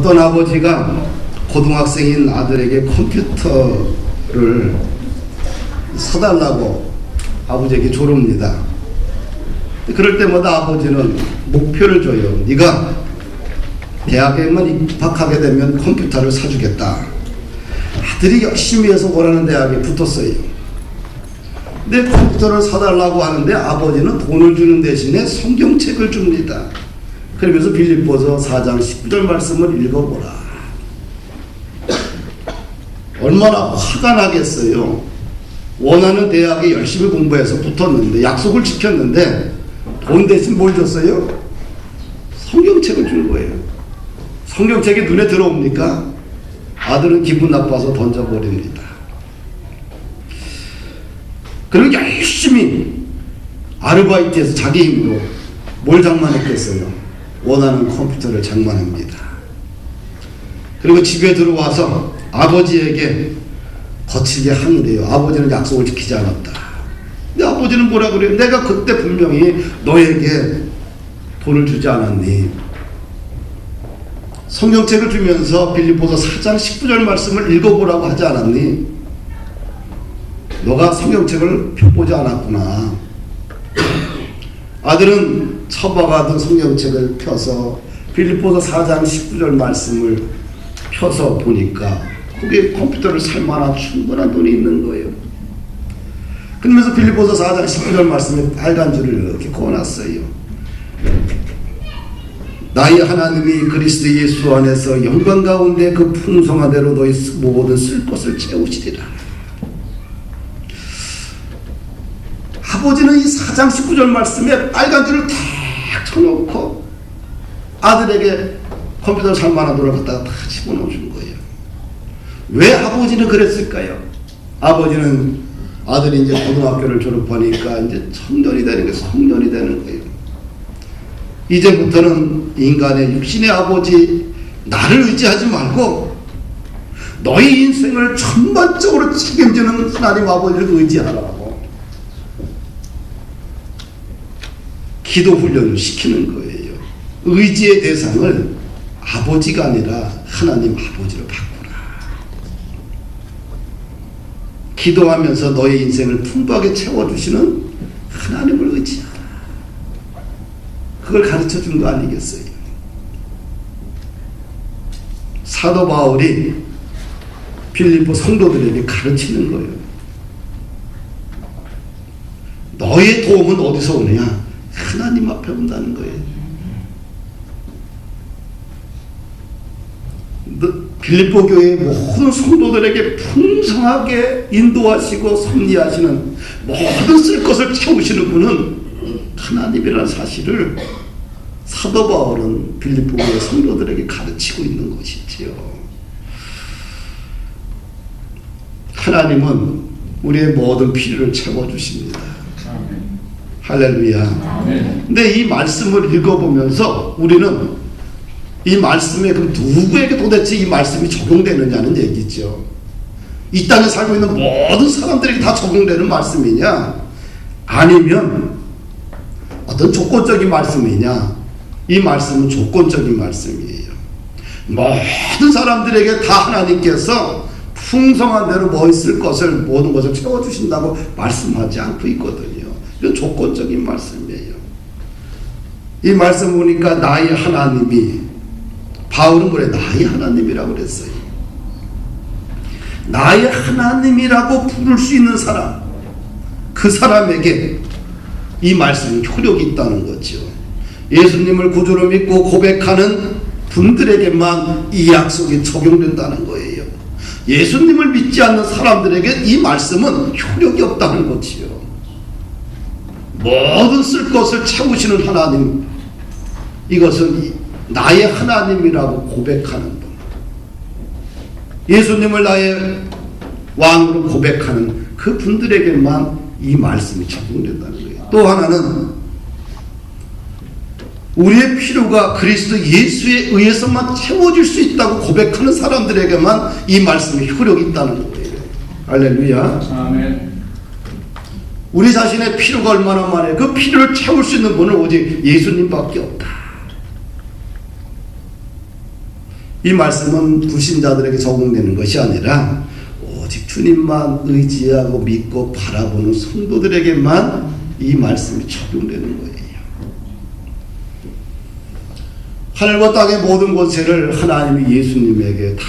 어떤 아버지가 고등학생인 아들에게 컴퓨터를 사달라고 아버지에게 조릅니다. 그럴 때마다 아버지는 목표를 줘요. 네가 대학에만 입학하게 되면 컴퓨터를 사주겠다. 아들이 열심히 해서 원하는 대학에 붙었어요. 근데 컴퓨터를 사달라고 하는데 아버지는 돈을 주는 대신에 성경책을 줍니다. 그러면서 빌립보서 4장 19절 말씀을 읽어보라. 얼마나 화가 나겠어요. 원하는 대학에 열심히 공부해서 붙었는데, 약속을 지켰는데 돈 대신 뭘 줬어요? 성경책을 준 거예요. 성경책이 눈에 들어옵니까? 아들은 기분 나빠서 던져버립니다. 그리고 열심히 아르바이트해서 자기 힘으로 뭘 장만했겠어요? 원하는 컴퓨터를 장만합니다. 그리고 집에 들어와서 아버지에게 거칠게 항의해요. 아버지는 약속을 지키지 않았다. 근데 아버지는 뭐라 그래요? 내가 그때 분명히 너에게 돈을 주지 않았니? 성경책을 주면서 빌립보서 4장 19절 말씀을 읽어보라고 하지 않았니? 너가 성경책을 펴보지 않았구나. 아들은 처박아둔 성경책을 펴서 빌립보서 4장 19절 말씀을 펴서 보니까 그게 컴퓨터를 살 만한 충분한 돈이 있는 거예요. 그러면서 빌립보서 4장 19절 말씀에 빨간 줄을 이렇게 그어놨어요. 나의 하나님이 그리스도 예수 안에서 영광 가운데 그 풍성한 대로 너희 모든 쓸 것을 채우시리라. 아버지는 이 4장 19절 말씀에 빨간 줄을 탁 쳐놓고 아들에게 컴퓨터 살 만한 돈을 갖다가 다 집어넣어준 거예요. 왜 아버지는 그랬을까요? 아버지는 아들이 이제 고등학교를 졸업하니까 이제 청년이 되는 게 성년이 되는 거예요. 이제부터는 인간의 육신의 아버지 나를 의지하지 말고 너희 인생을 전반적으로 책임지는 하나님 아버지를 의지하라고 기도 훈련을 시키는 거예요. 의지의 대상을 아버지가 아니라 하나님 아버지로 바꾸라. 기도하면서 너의 인생을 풍부하게 채워주시는 하나님을 의지하라. 그걸 가르쳐 준 거 아니겠어요? 사도 바울이 빌립보 성도들에게 가르치는 거예요. 너의 도움은 어디서 오느냐? 하나님 앞에 온다는 거예요. 빌립보 교회의 모든 성도들에게 풍성하게 인도하시고 섭리하시는 모든 쓸 것을 채우시는 분은 하나님이라는 사실을 사도 바울은 빌립보 교회 성도들에게 가르치고 있는 것이지요. 하나님은 우리의 모든 필요를 채워주십니다. 할렐루야. 근데 이 말씀을 읽어보면서 우리는 이 말씀에 그럼 누구에게 도대체 이 말씀이 적용되느냐는 얘기죠. 이 땅에 살고 있는 모든 사람들에게 다 적용되는 말씀이냐? 아니면 어떤 조건적인 말씀이냐? 이 말씀은 조건적인 말씀이에요. 모든 사람들에게 다 하나님께서 풍성한 대로 뭐 있을 것을 모든 것을 채워주신다고 말씀하지 않고 있거든요. 이건 조건적인 말씀이에요. 이 말씀 보니까 나의 하나님이, 바울은 그래 나의 하나님이라고 그랬어요. 나의 하나님이라고 부를 수 있는 사람, 그 사람에게 이 말씀은 효력이 있다는 거죠. 예수님을 구주로 믿고 고백하는 분들에게만 이 약속이 적용된다는 거예요. 예수님을 믿지 않는 사람들에게 이 말씀은 효력이 없다는 거지요. 모든 쓸 것을 채우시는 하나님, 이것은 나의 하나님이라고 고백하는 분, 예수님을 나의 왕으로 고백하는 그 분들에게만 이 말씀이 적용된다는 거예요. 또 하나는 우리의 필요가 그리스도 예수에 의해서만 채워질 수 있다고 고백하는 사람들에게만 이 말씀이 효력이 있다는 거예요. 할렐루야. 아멘. 우리 자신의 필요가 얼마나 많아요. 그 필요를 채울 수 있는 분은 오직 예수님밖에 없다. 이 말씀은 불신자들에게 적용되는 것이 아니라 오직 주님만 의지하고 믿고 바라보는 성도들에게만 이 말씀이 적용되는 거예요. 하늘과 땅의 모든 권세를 하나님이 예수님에게 다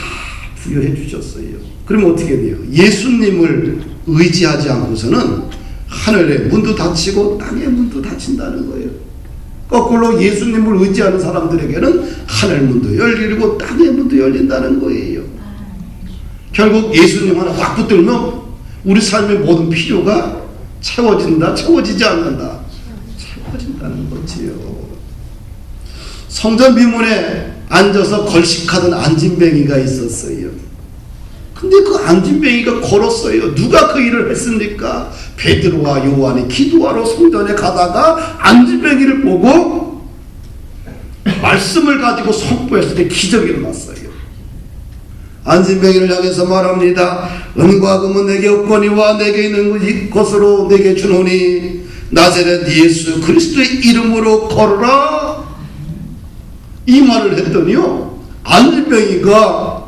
부여해 주셨어요. 그러면 어떻게 돼요? 예수님을 의지하지 않고서는 하늘의 문도 닫히고 땅의 문도 닫힌다는 거예요. 거꾸로 예수님을 의지하는 사람들에게는 하늘 문도 열리고 땅의 문도 열린다는 거예요. 결국 예수님 하나 확 붙들면 우리 삶의 모든 필요가 채워진다, 채워지지 않는다. 채워진다는 거지요. 성전 비문에 앉아서 걸식하던 안진뱅이가 있었어요. 근데 그 안진뱅이가 걸었어요. 누가 그 일을 했습니까? 베드로와 요한이 기도하러 성전에 가다가 안진뱅이를 보고 말씀을 가지고 선포했을 때 기적이 일어났어요. 안진뱅이를 향해서 말합니다. 은과 금은 내게 없거니와 내게 있는 것으로 내게 주노니 나사렛 예수 그리스도의 이름으로 걸어라. 이 말을 했더니요, 안진뱅이가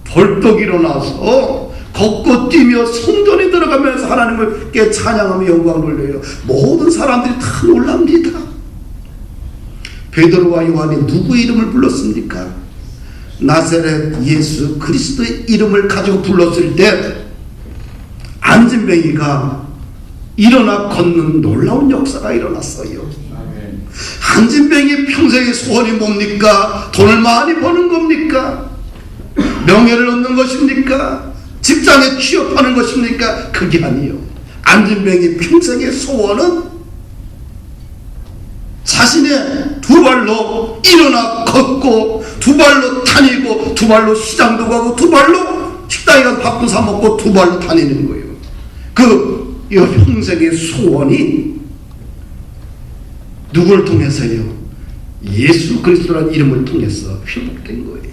벌떡 일어나서 걷고 뛰며 성전에 들어가면서 하나님께 찬양하며 영광 돌려요. 모든 사람들이 다 놀랍니다. 베드로와 요한이 누구 이름을 불렀습니까? 나사렛 예수 그리스도의 이름을 가지고 불렀을 때 안진뱅이가 일어나 걷는 놀라운 역사가 일어났어요. 안진뱅이 평생의 소원이 뭡니까? 돈을 많이 버는 겁니까? 명예를 얻는 것입니까? 직장에 취업하는 것입니까? 그게 아니에요. 안진뱅이 평생의 소원은 자신의 두 발로 일어나 걷고 두 발로 다니고 두 발로 시장도 가고 두 발로 식당에 가서 밥도 사 먹고 두 발로 다니는 거예요. 그 평생의 소원이 누구를 통해서요? 예수 그리스도라는 이름을 통해서 회복된 거예요.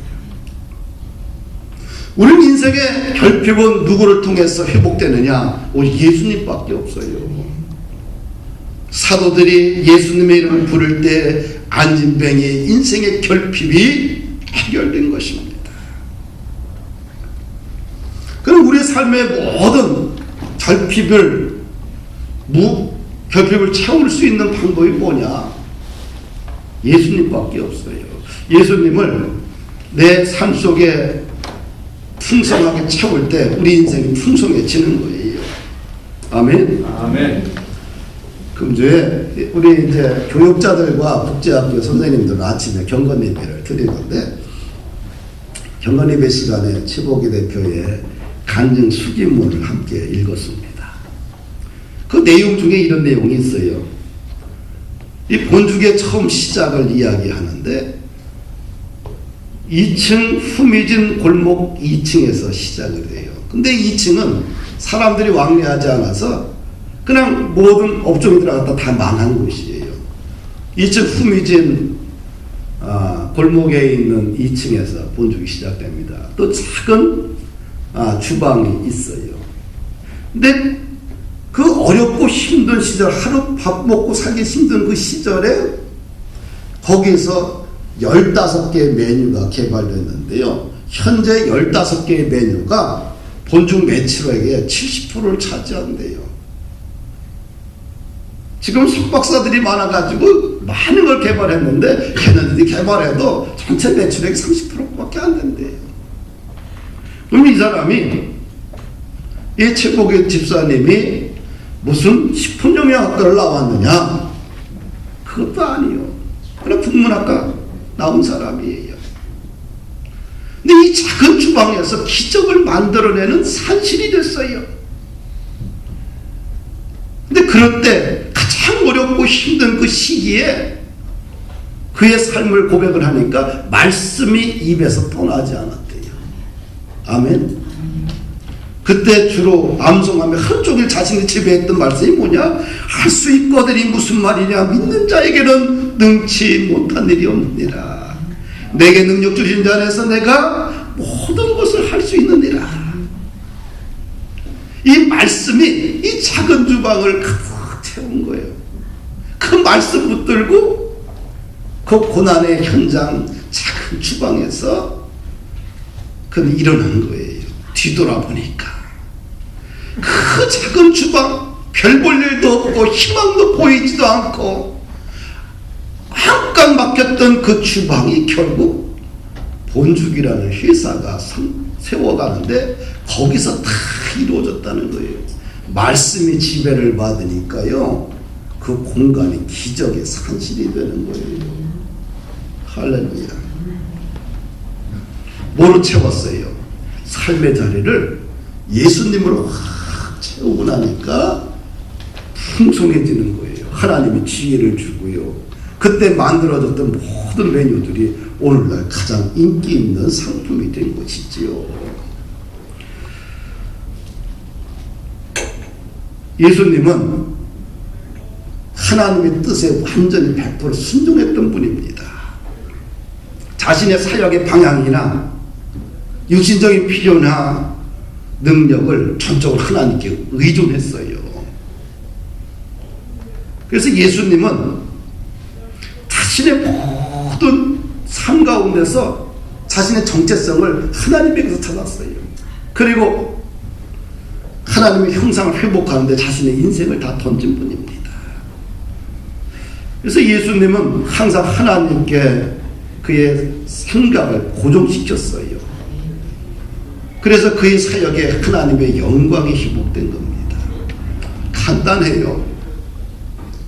우리는 인생의 결핍은 누구를 통해서 회복되느냐? 오직 예수님밖에 없어요. 사도들이 예수님의 이름을 부를 때 안진뱅이의 인생의 결핍이 해결된 것입니다. 그럼 우리의 삶의 모든 결핍을 채울 수 있는 방법이 뭐냐? 예수님밖에 없어요. 예수님을 내 삶 속에 풍성하게 채울 때 우리 인생이 풍성해지는 거예요. 아멘. 아멘. 금주에 우리 이제 교육자들과 국제학교 선생님들은 아침에 경건 예배를 드리는데, 경건 예배 시간에 최복희 대표의 간증 수기문을 함께 읽었습니다. 그 내용 중에 이런 내용이 있어요. 이 본죽의 처음 시작을 이야기하는데 2층 후미진 골목 2층에서 시작을 해요. 근데 2층은 사람들이 왕래하지 않아서 그냥 모든 업종이 들어갔다 다 망한 곳이에요. 2층 후미진 골목에 있는 2층에서 본죽이 시작됩니다. 또 작은 주방이 있어요. 근데 그 어렵고 힘든 시절, 하루 밥 먹고 살기 힘든 그 시절에 거기서 15개의 메뉴가 개발됐는데요. 현재 15개의 메뉴가 본죽 매출액의 70%를 차지한대요. 지금 석박사들이 많아가지고 많은 걸 개발했는데 걔네들이 개발해도 전체 매출액이 30%밖에 안 된대요. 그럼 이 사람이, 이 최복희 집사님이 무슨 식품영양학과를 나왔느냐? 그것도 아니요. 그냥 국문학과 나온 사람이에요. 근데 이 작은 주방에서 기적을 만들어내는 산실이 됐어요. 근데 그럴 때 가장 어렵고 힘든 그 시기에 그의 삶을 고백을 하니까 말씀이 입에서 떠나지 않았대요. 아멘. 그때 주로 암송하며 하루 종일 자신이 지배했던 말씀이 뭐냐? 할 수 있거든이 무슨 말이냐? 믿는 자에게는 능치 못한 일이 없느니라. 내게 능력 주신 자 안에서 내가 모든 것을 할 수 있느니라. 이 말씀이 이 작은 주방을 가득 채운 거예요. 그 말씀 붙들고 그 고난의 현장 작은 주방에서 근데 일어난 거예요. 뒤돌아보니까 그 작은 주방, 별 볼 일도 없고 희망도 보이지도 않고 한강 막혔던 그 주방이 결국 본죽이라는 회사가 세워가는데 거기서 다 이루어졌다는 거예요. 말씀이 지배를 받으니까요, 그 공간이 기적의 산실이 되는 거예요. 할렐루야. 뭐로 채웠어요? 삶의 자리를 예수님으로 확 채우고 나니까 풍성해지는 거예요. 하나님이 지혜를 주고요. 그때 만들어졌던 모든 메뉴들이 오늘날 가장 인기 있는 상품이 된 것이지요. 예수님은 하나님의 뜻에 완전히 100% 순종했던 분입니다. 자신의 사역의 방향이나 육신적인 필요나 능력을 전적으로 하나님께 의존했어요. 그래서 예수님은 자신의 모든 삶 가운데서 자신의 정체성을 하나님에게서 찾았어요. 그리고 하나님의 형상을 회복하는데 자신의 인생을 다 던진 분입니다. 그래서 예수님은 항상 하나님께 그의 생각을 고정시켰어요. 그래서 그의 사역에 하나님의 영광이 회복된 겁니다. 간단해요.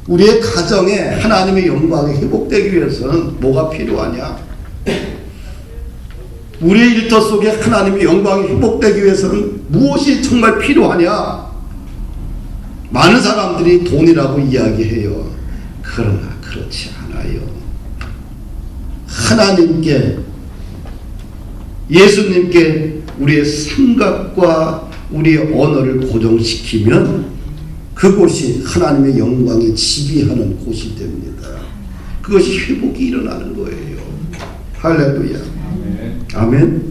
우리의 가정에 하나님의 영광이 회복되기 위해서는 뭐가 필요하냐? 우리의 일터 속에 하나님의 영광이 회복되기 위해서는 무엇이 정말 필요하냐? 많은 사람들이 돈이라고 이야기해요. 그러나 그렇지 않아요. 하나님께, 예수님께 우리의 생각과 우리의 언어를 고정시키면 그곳이 하나님의 영광이 지배하는 곳이 됩니다. 그것이 회복이 일어나는 거예요. 할렐루야. 아멘.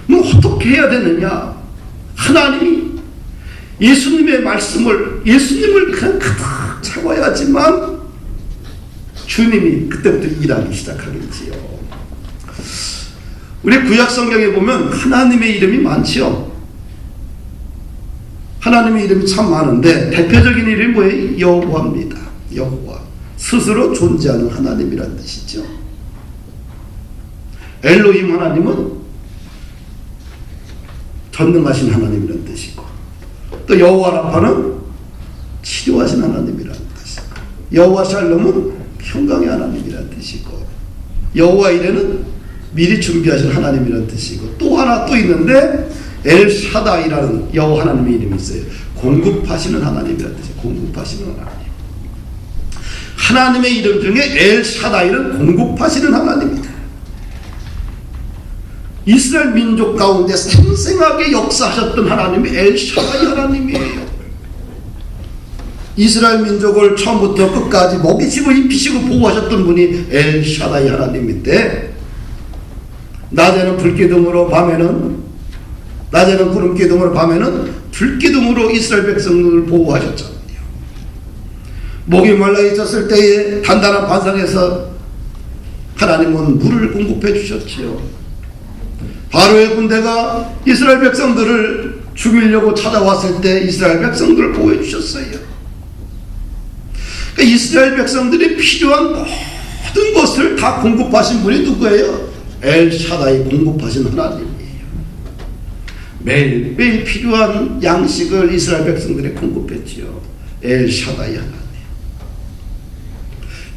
뭐 어떻게 해야 되느냐? 하나님이 예수님의 말씀을, 예수님을 그냥 가득 채워야지만 주님이 그때부터 일하기 시작하겠지요. 우리 구약 성경에 보면 하나님의 이름이 많지요. 하나님의 이름이 참 많은데 대표적인 이름이 뭐예요? 여호와입니다. 여호와. 스스로 존재하는 하나님이라는 뜻이죠. 엘로힘 하나님은 전능하신 하나님이라는 뜻이고, 또 여호와 라파는 치료하신 하나님이라는 뜻이고, 여호와 샬롬은 평강의 하나님이라는 뜻이고, 여호와 이레는 미리 준비하신 하나님이라는 뜻이고, 또 하나 또 있는데 엘샤다이라는 여호와 하나님의 이름이 있어요. 공급하시는 하나님이라는 뜻이에요. 공급하시는 하나님. 하나님의 이름 중에 엘샤다이는 공급하시는 하나님입니다. 이스라엘 민족 가운데 생생하게 역사하셨던 하나님이 엘샤다이 하나님이에요. 이스라엘 민족을 처음부터 끝까지 먹이시고 입히시고 보호하셨던 분이 엘샤다이 하나님인데, 낮에는 불기둥으로 낮에는 구름기둥으로 밤에는 불기둥으로 이스라엘 백성들을 보호하셨잖아요. 목이 말라 있었을 때에 단단한 반상에서 하나님은 물을 공급해 주셨지요. 바로의 군대가 이스라엘 백성들을 죽이려고 찾아왔을 때 이스라엘 백성들을 보호해 주셨어요. 그러니까 이스라엘 백성들이 필요한 모든 것을 다 공급하신 분이 누구예요? 엘샤다이, 공급하신 하나님이에요. 매일매일 필요한 양식을 이스라엘 백성들이 공급했지요. 엘샤다이 하나님.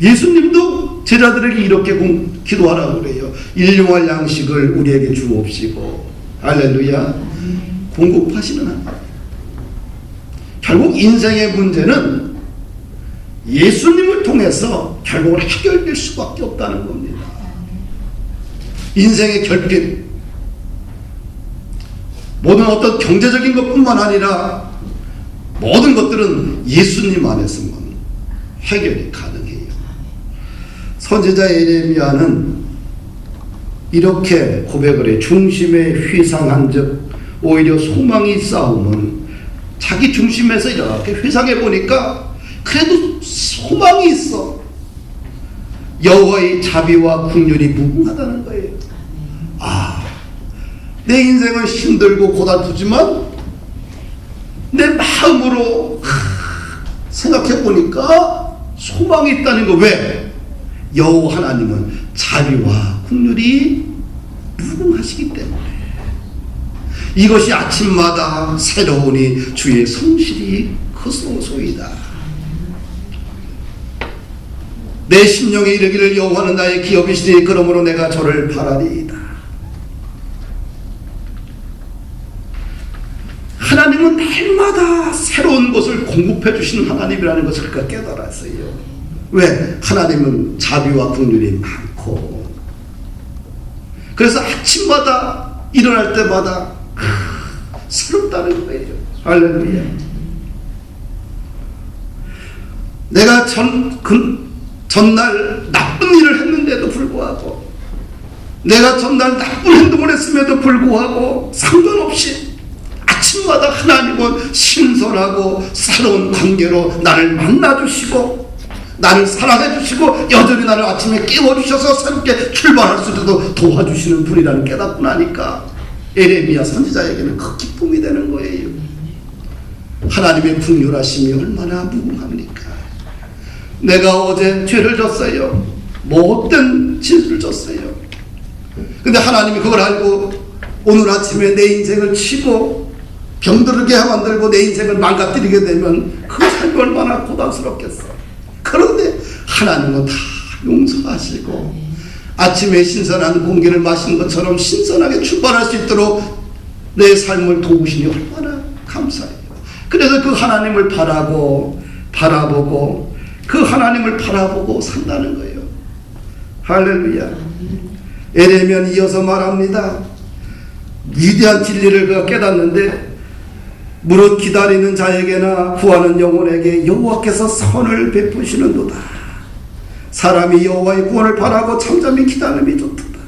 예수님도 제자들에게 이렇게 기도하라고 그래요. 일용할 양식을 우리에게 주옵시고. 할렐루야. 공급하시는 하나님. 결국 인생의 문제는 예수님을 통해서 결국은 해결될 수밖에 없다는 겁니다. 인생의 결핍, 모든 어떤 경제적인 것뿐만 아니라 모든 것들은 예수님 안에서만 해결이 가능해요. 선지자 예레미야는 이렇게 고백을 해. 중심에 회상한 즉 오히려 소망이 싸움은, 자기 중심에서 이렇게 회상해 보니까 그래도 소망이 있어. 여호와의 자비와 긍휼이 무궁하다는 거예요. 아, 내 인생은 힘들고 고달프지만 내 마음으로 생각해 보니까 소망이 있다는 거. 왜? 여호와 하나님은 자비와 긍휼이 무궁하시기 때문에. 이것이 아침마다 새로우니 주의 성실이 크소소이다. 내 심령에 이르기를 여호와는 나의 기업이시니 그러므로 내가 저를 바라리이다. 하나님은 날마다 새로운 것을 공급해 주시는 하나님이라는 것을 그가 깨달았어요. 왜? 하나님은 자비와 긍휼이 많고, 그래서 아침마다 일어날 때마다 새롭다는 거예요. 할렐루야. 내가 전날 나쁜 일을 했는데도 불구하고, 내가 전날 나쁜 행동을 했음에도 불구하고 상관없이 아침마다 하나님은 신선하고 새로운 관계로 나를 만나주시고 나를 사랑해주시고 여전히 나를 아침에 깨워주셔서 새롭게 출발할 수 있도록 도와주시는 분이라는 깨닫고 나니까 에레미야 선지자에게는 그 기쁨이 되는 거예요. 하나님의 긍휼하심이 얼마나 무궁합니까? 내가 어제 죄를 졌어요. 못된 짓을 졌어요. 근데 하나님이 그걸 알고 오늘 아침에 내 인생을 치고 병들게 만들고 내 인생을 망가뜨리게 되면 그 삶이 얼마나 고단스럽겠어. 그런데 하나님은 다 용서하시고 아침에 신선한 공기를 마시는 것처럼 신선하게 출발할 수 있도록 내 삶을 도우시니 얼마나 감사해요. 그래서 그 하나님을 바라보고 그 하나님을 바라보고 산다는 거예요. 할렐루야. 에레미야는 이어서 말합니다. 위대한 진리를 그가 깨닫는데 무릇 기다리는 자에게나 구하는 영혼에게 여호와께서 선을 베푸시는도다. 사람이 여호와의 구원을 바라고 잠잠히 기다림이 좋도다.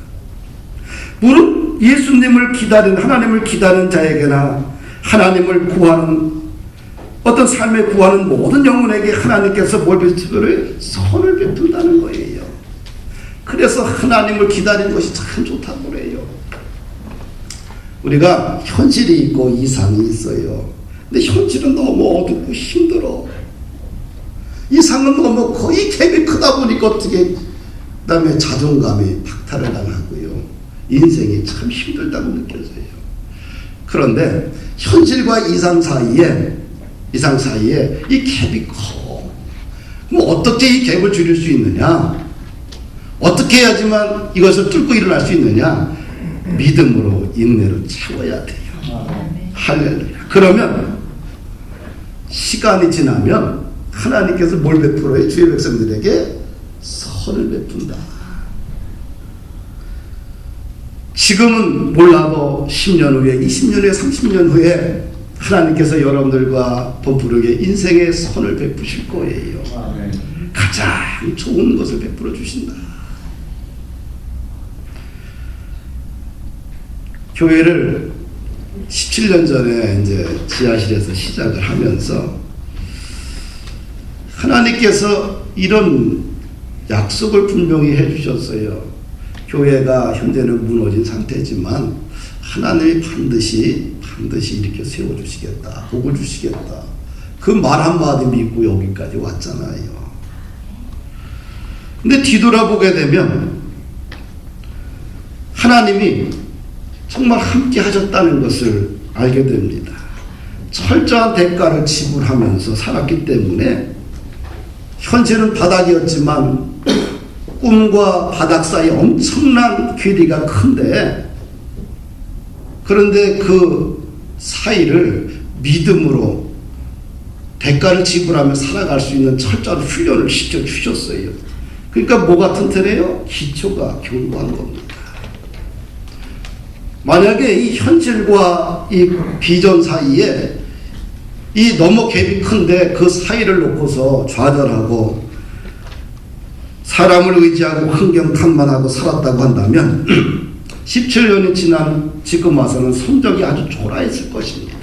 무릇 예수님을 기다리는, 하나님을 기다리는 자에게나 하나님을 구하는, 어떤 삶에 구하는 모든 영혼에게 하나님께서 뭘 베푸시기를 선을 베푼다는 거예요. 그래서 하나님을 기다리는 것이 참 좋다고 그래요. 우리가 현실이 있고 이상이 있어요. 근데 현실은 너무 어둡고 힘들어. 이상은 너무 거의 갭이 크다 보니까 어떻게, 그 다음에 자존감이 박탈을 당하고요. 인생이 참 힘들다고 느껴져요. 그런데 현실과 이상 사이에 이 갭이 커. 그럼 어떻게 이 갭을 줄일 수 있느냐? 어떻게 해야지만 이것을 뚫고 일어날 수 있느냐? 믿음으로 인내로 채워야 돼요. 할렐루야. 그러면 시간이 지나면 하나님께서 뭘 베풀어요? 주의 백성들에게 선을 베푼다. 지금은 몰라도 10년 후에, 20년 후에, 30년 후에 하나님께서 여러분들과 번부르게 인생의 선을 베푸실 거예요. 가장 좋은 것을 베풀어 주신다. 교회를 17년 전에 이제 지하실에서 시작을 하면서 하나님께서 이런 약속을 분명히 해주셨어요. 교회가 현재는 무너진 상태지만 하나님이 반드시 이렇게 세워주시겠다, 복을 주시겠다. 그 말 한마디 믿고 여기까지 왔잖아요. 근데 뒤돌아보게 되면 하나님이 정말 함께 하셨다는 것을 알게 됩니다. 철저한 대가를 지불하면서 살았기 때문에 현실은 바닥이었지만 꿈과 바닥 사이 엄청난 괴리가 큰데, 그런데 그 사이를 믿음으로 대가를 지불하며 살아갈 수 있는 철저한 훈련을 시켜주셨어요. 그러니까 뭐가 튼튼해요? 기초가 견고한 겁니다. 만약에 이 현실과 이 비전 사이에 이 너무 갭이 큰데 그 사이를 놓고서 좌절하고 사람을 의지하고 환경 탓만하고 살았다고 한다면 17년이 지난 지금 와서는 성적이 아주 초라했을 것입니다.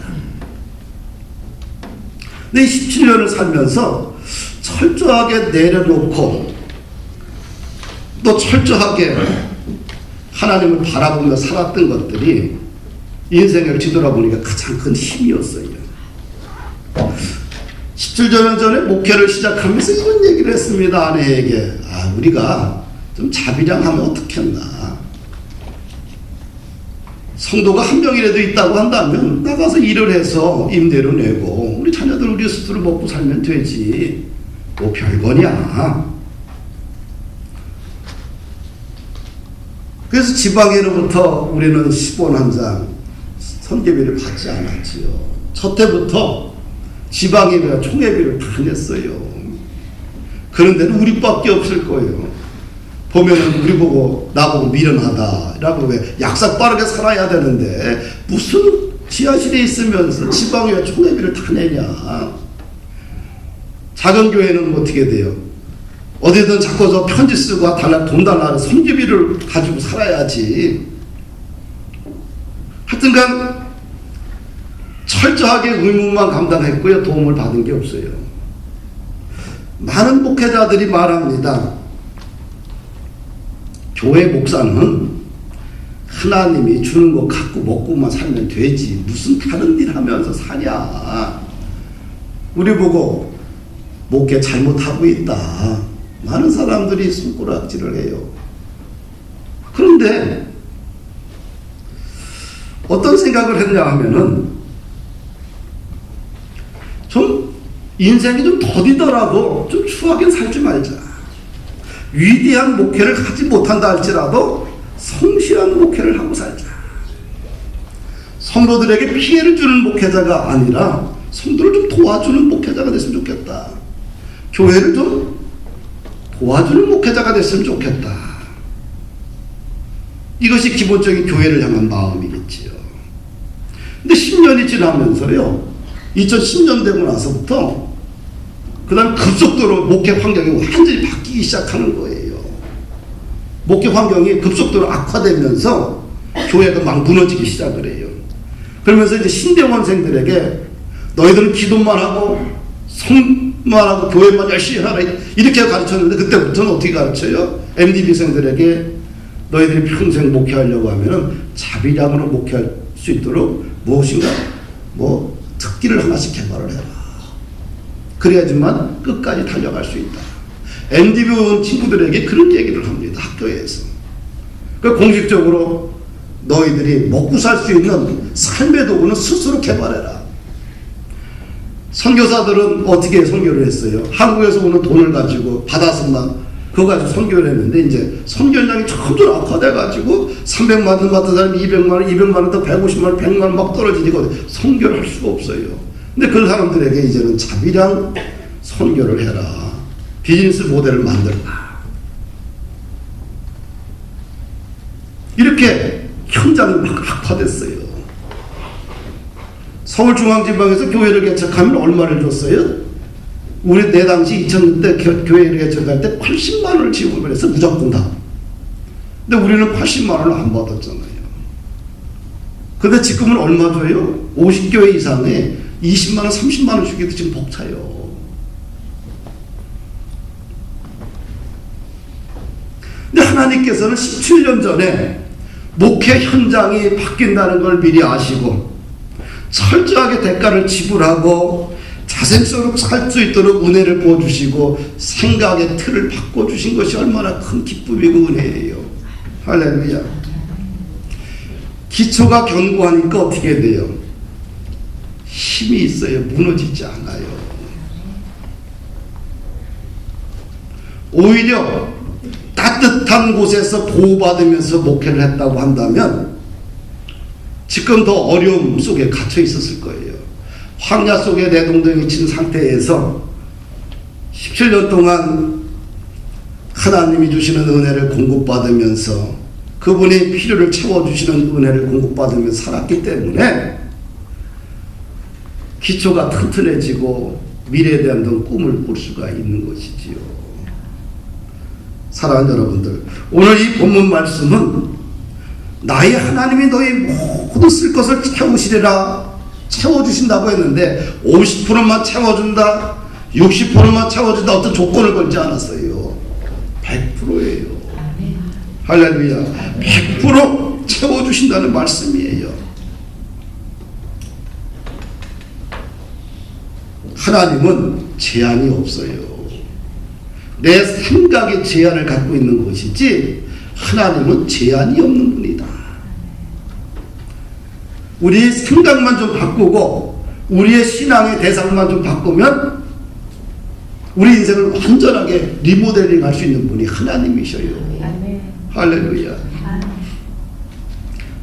근데 17년을 살면서 철저하게 내려놓고 또 철저하게 하나님을 바라보며 살았던 것들이 인생을 뒤돌아보니까 가장 큰 힘이었어요. 17년 전에 목회를 시작하면서 이런 얘기를 했습니다. 아내에게. 우리가 좀 자비량하면 어떻겠나. 성도가 한 명이라도 있다고 한다면 나가서 일을 해서 임대료 내고 우리 자녀들 우리 스스로 먹고 살면 되지. 뭐 별거냐. 그래서 지방에로부터 우리는 10원 한 장 선계비를 받지 않았지요. 첫 해부터 지방에가 총회비를 다 냈어요. 그런 데는 우리밖에 없을 거예요. 보면은 우리 보고 나보고 미련하다라고 왜 약삭 빠르게 살아야 되는데 무슨 지하실에 있으면서 지방에 총회비를 다 내냐. 작은 교회는 어떻게 돼요? 어디든 자꾸 저 편지 쓰고 돈 달라는 선교비를 가지고 살아야지. 하여튼간 철저하게 의무만 감당했고요. 도움을 받은 게 없어요. 많은 목회자들이 말합니다. 교회 목사는 하나님이 주는 거 갖고 먹고만 살면 되지. 무슨 다른 일 하면서 사냐. 우리 보고 목회 잘못하고 있다. 많은 사람들이 손가락질을 해요. 그런데 어떤 생각을 했냐 하면은 좀 인생이 좀 더디더라도 좀 추하게 살지 말자. 위대한 목회를 하지 못한다 할지라도 성실한 목회를 하고 살자. 성도들에게 피해를 주는 목회자가 아니라 성도를 좀 도와주는 목회자가 됐으면 좋겠다. 교회를 좀 도와주는 목회자가 됐으면 좋겠다. 이것이 기본적인 교회를 향한 마음이겠지요. 근데 10년이 지나면서요, 2010년 되고 나서부터 그 다음 급속도로 목회 환경이 완전히 바뀌기 시작하는 거예요. 목회 환경이 급속도로 악화되면서 교회가 막 무너지기 시작을 해요. 그러면서 이제 신대원생들에게 너희들은 기도만 하고 성만 하고 교회만 열심히 하라 이렇게 가르쳤는데, 그때부터는 어떻게 가르쳐요? MDB생들에게 너희들이 평생 목회하려고 하면은 자비량으로 목회할 수 있도록 무엇인가 특기를 하나씩 개발을 해라. 그래야지만 끝까지 달려갈 수 있다. MDB 온 친구들에게 그런 얘기를 합니다. 학교에서. 공식적으로 너희들이 먹고 살 수 있는 삶의 도구는 스스로 개발해라. 선교사들은 어떻게 선교를 했어요? 한국에서 오는 돈을 가지고 받아서만 그거 가지고 선교를 했는데, 이제 선교량이 점점 악화돼가지고 300만 원 받던 사람이 200만 원, 200만 원 더 150만 원, 100만 원 막 떨어지니까 선교를 할 수가 없어요. 근데 그 사람들에게 이제는 자비량 선교를 해라. 비즈니스 모델을 만들라. 이렇게 현장이 막 악화됐어요. 서울중앙지방에서 교회를 개척하면 얼마를 줬어요? 우리 내 당시 2000년 때 교회를 개척할 때 80만 원을 지원을 해서 무조건 다. 근데 우리는 80만 원을 안 받았잖아요. 근데 지금은 얼마 줘요? 50교회 이상에 20만 원, 30만 원 주기도 지금 벅차요. 근데 하나님께서는 17년 전에 목회 현장이 바뀐다는 걸 미리 아시고 철저하게 대가를 지불하고 자생적으로 살 수 있도록 은혜를 부어주시고 생각의 틀을 바꿔주신 것이 얼마나 큰 기쁨이고 은혜예요. 할렐루야. 기초가 견고하니까 어떻게 돼요? 힘이 있어요. 무너지지 않아요. 오히려 따뜻한 곳에서 보호받으면서 목회를 했다고 한다면 지금 더 어려움 속에 갇혀 있었을 거예요. 황야 속에 내동댕이 친 상태에서 17년 동안 하나님이 주시는 은혜를 공급받으면서 그분이 필요를 채워주시는 은혜를 공급받으면서 살았기 때문에 기초가 튼튼해지고 미래에 대한 꿈을 꿀 수가 있는 것이지요. 사랑하는 여러분들, 오늘 이 본문 말씀은 나의 하나님이 너희 모든 쓸 것을 채우시리라 채워주신다고 했는데 50%만 채워준다, 60%만 채워준다 어떤 조건을 걸지 않았어요. 100%예요. 할렐루야. 100% 채워주신다는 말씀이에요. 하나님은 제한이 없어요. 내 생각에 제한을 갖고 있는 것이지 하나님은 제한이 없는 분이다. 우리 생각만 좀 바꾸고 우리의 신앙의 대상만 좀 바꾸면 우리 인생을 완전하게 리모델링 할 수 있는 분이 하나님이셔요. 할렐루야.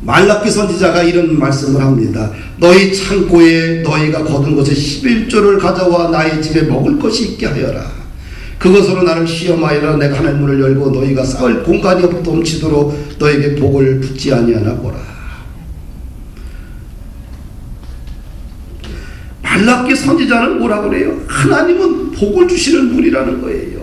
말라기 선지자가 이런 말씀을 합니다. 너희 창고에 너희가 거둔 것의 11조를 가져와 나의 집에 먹을 것이 있게 하여라. 그것으로 나를 시험하여라. 내가 하늘 문을 열고 너희가 쌓을 공간이 넘치도록 너에게 복을 붓지 아니하나 보라. 말라기 선지자는 뭐라 그래요? 하나님은 복을 주시는 분이라는 거예요.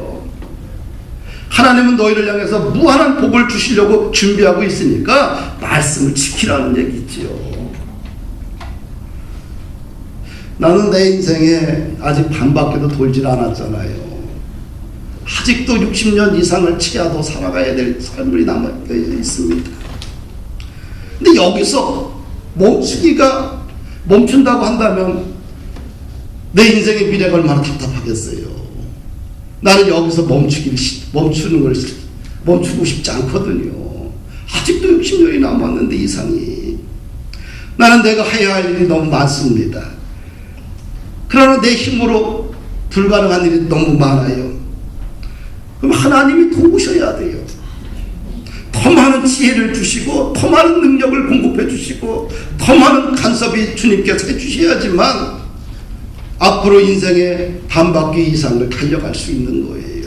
하나님은 너희를 향해서 무한한 복을 주시려고 준비하고 있으니까 말씀을 지키라는 얘기지요. 나는 내 인생에 아직 반밖에도 돌질 않았잖아요. 아직도 60년 이상을 치야도 살아가야 될 삶이 남아 있습니다. 근데 여기서 멈춘다고 한다면 내 인생의 미래가 얼마나 답답하겠어요. 나는 여기서 멈추고 싶지 않거든요. 아직도 60년이 남았는데 이상이. 나는 내가 해야 할 일이 너무 많습니다. 그러나 내 힘으로 불가능한 일이 너무 많아요. 그럼 하나님이 도우셔야 돼요. 더 많은 지혜를 주시고 더 많은 능력을 공급해 주시고 더 많은 간섭이 주님께서 해주셔야지만 앞으로 인생의 반바퀴 이상을 달려갈 수 있는 거예요.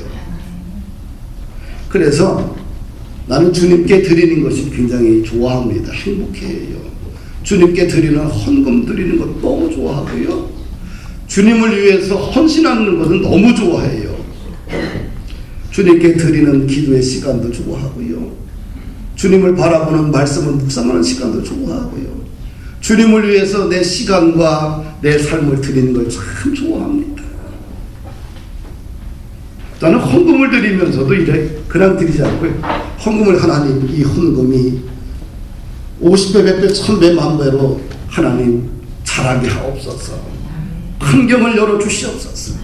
그래서 나는 주님께 드리는 것이 굉장히 좋아합니다. 행복해요. 주님께 드리는 헌금 드리는 것 너무 좋아하고요. 주님을 위해서 헌신하는 것은 너무 좋아해요. 주님께 드리는 기도의 시간도 좋아하고요. 주님을 바라보는 말씀을 묵상하는 시간도 좋아하고요. 주님을 위해서 내 시간과 내 삶을 드리는 걸 참 좋아합니다. 나는 헌금을 드리면서도 이래 그냥 드리지 않고요. 헌금을 하나님, 이 헌금이 50배, 100배, 1000배, 만배로 하나님 자라게 하옵소서. 환경을 열어주시옵소서.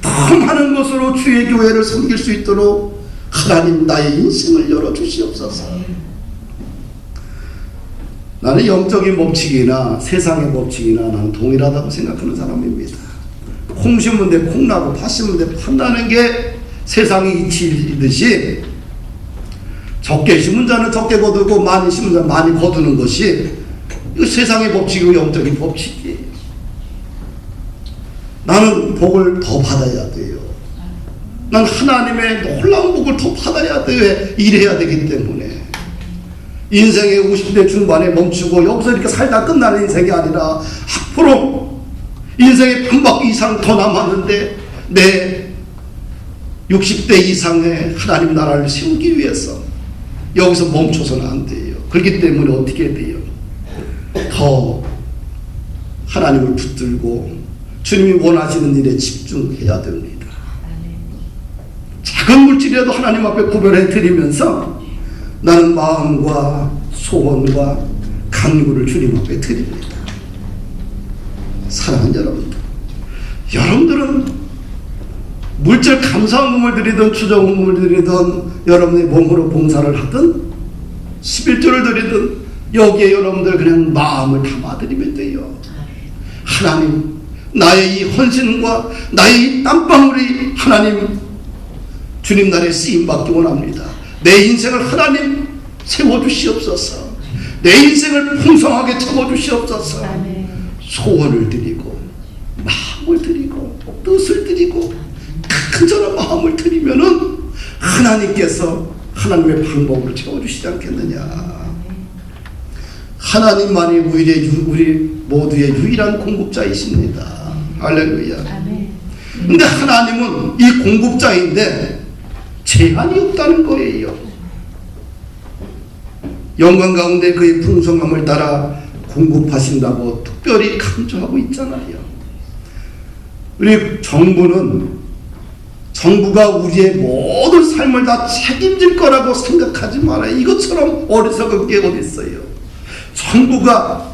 더 많은 것으로 주의 교회를 섬길 수 있도록 하나님 나의 인생을 열어주시옵소서. 나는 영적인 법칙이나 세상의 법칙이나 나는 동일하다고 생각하는 사람입니다. 콩 심은 데 콩 나고 팥 심은 데 팥 나는 게 세상의 이치이듯이 적게 심은 자는 적게 거두고 많이 심은 자는 많이 거두는 것이 이거 세상의 법칙이고 영적인 법칙이에요. 나는 복을 더 받아야 돼요. 난 하나님의 놀라운 복을 더 받아야 돼요. 일해야 되기 때문에. 인생의 50대 중반에 멈추고 여기서 이렇게 살다 끝나는 인생이 아니라 앞으로 인생의 반바퀴 이상 더 남았는데 내 60대 이상의 하나님 나라를 세우기 위해서 여기서 멈춰서는 안 돼요. 그렇기 때문에 어떻게 돼요? 더 하나님을 붙들고 주님이 원하시는 일에 집중해야 됩니다. 작은 물질이라도 하나님 앞에 구별해 드리면서 나는 마음과 소원과 간구를 주님 앞에 드립니다. 사랑하는 여러분들, 여러분들은 물질 감사헌금을 드리든 추정헌금을 드리든 여러분의 몸으로 봉사를 하든 11조를 드리든 여기에 여러분들 그냥 마음을 담아드리면 돼요. 하나님, 나의 이 헌신과 나의 이 땀방울이 하나님 주님 나라에 쓰임받기 원합니다. 내 인생을 하나님 세워주시옵소서. 내 인생을 풍성하게 채워주시옵소서. 소원을 드리고 마음을 드리고 뜻을 드리고 간절한 마음을 드리면은 하나님께서 하나님의 방법으로 채워주시지 않겠느냐. 하나님만이 우리 모두의 유일한 공급자이십니다. 할렐루야. 근데 하나님은 이 공급자인데 제한이 없다는 거예요. 영광 가운데 그의 풍성함을 따라 공급하신다고 특별히 강조하고 있잖아요. 우리 정부는 정부가 우리의 모든 삶을 다 책임질 거라고 생각하지 말아요. 이것처럼 어리석은 게 어디 있어요. 정부가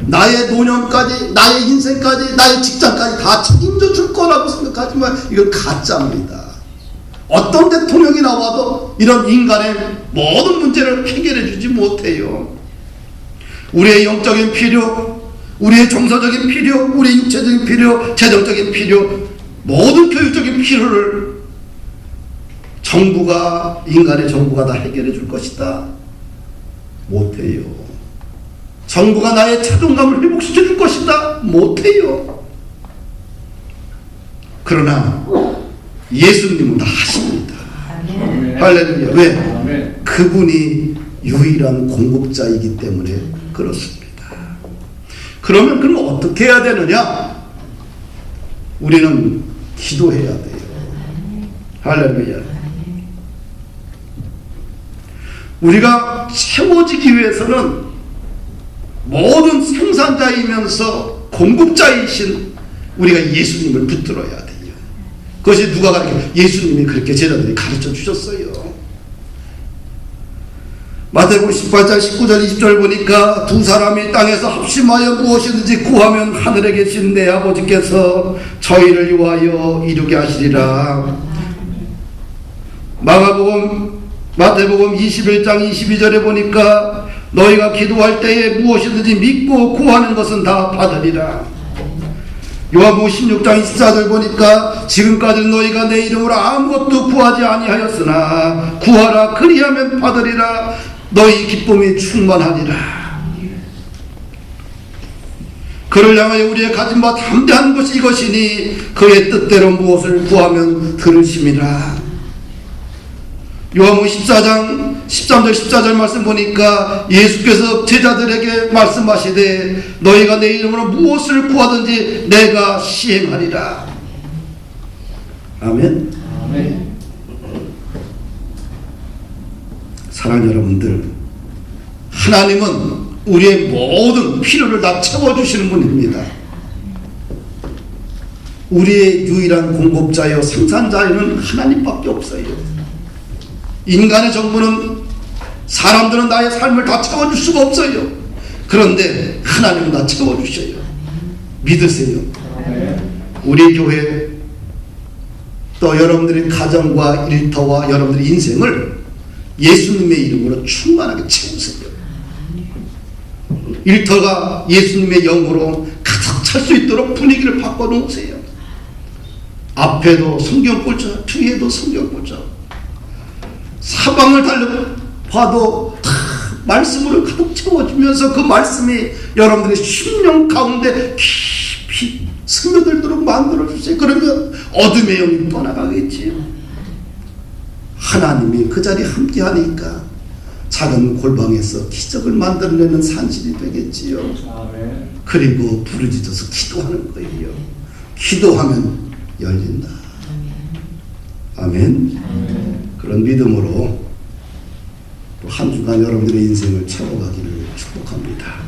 나의 노년까지, 나의 인생까지, 나의 직장까지 다 책임져 줄 거라고 생각하지만 이건 가짜입니다. 어떤 대통령이 나와도 이런 인간의 모든 문제를 해결해 주지 못해요. 우리의 영적인 필요, 우리의 정서적인 필요, 우리의 육체적인 필요, 재정적인 필요, 모든 교육적인 필요를 정부가, 인간의 정부가 다 해결해 줄 것이다. 못해요. 정부가 나의 자존감을 회복시켜 줄 것이다. 못해요. 그러나 예수님은 다 하십니다. 할렐루야. 왜? 그분이 유일한 공급자이기 때문에 그렇습니다. 그럼 어떻게 해야 되느냐? 우리는 기도해야 돼요. 할렐루야. 우리가 채워지기 위해서는 모든 생산자이면서 공급자이신 우리가 예수님을 붙들어야 돼요. 그것이 누가 가르쳐? 예수님이 그렇게 제자들이 가르쳐 주셨어요. 마태복음 18장 19절 20절 보니까 두 사람이 땅에서 합심하여 무엇이든지 구하면 하늘에 계신 내 아버지께서 저희를 위하여 이루게 하시리라. 마태복음 21장 22절에 보니까 너희가 기도할 때에 무엇이든지 믿고 구하는 것은 다 받으리라. 요한복음 16장 24절 보니까 지금까지는 너희가 내 이름으로 아무것도 구하지 아니하였으나 구하라 그리하면 받으리라. 너희 기쁨이 충만하리라. 그를 향하여 우리의 가진 바 담대한 것이 이것이니 그의 뜻대로 무엇을 구하면 들으심이라. 요한복음 14장 13절 14절 말씀 보니까 예수께서 제자들에게 말씀하시되 너희가 내 이름으로 무엇을 구하든지 내가 시행하리라. 아멘. 아멘. 사랑하는 여러분들, 하나님은 우리의 모든 필요를 다 채워주시는 분입니다. 우리의 유일한 공급자요 생산자는 하나님밖에 없어요. 인간의 정부는, 사람들은 나의 삶을 다 채워줄 수가 없어요. 그런데 하나님은 다 채워주셔요. 믿으세요. 우리 교회 또 여러분들의 가정과 일터와 여러분들의 인생을 예수님의 이름으로 충만하게 채우세요. 일터가 예수님의 영으로 가득 찰 수 있도록 분위기를 바꿔놓으세요. 앞에도 성경골자, 뒤에도 성경골자, 사방을 달려봐도 다 말씀으로 가득 채워주면서 그 말씀이 여러분들의 심령 가운데 깊이 스며들도록 만들어주세요. 그러면 어둠의 영이 떠나가겠지요. 하나님이 그 자리에 함께 하니까 작은 골방에서 기적을 만들어내는 산실이 되겠지요. 아멘. 그리고 부르짖어서 기도하는 거예요. 기도하면 열린다. 아멘. 아멘. 그런 믿음으로 또 한 주간 여러분들의 인생을 채워가기를 축복합니다.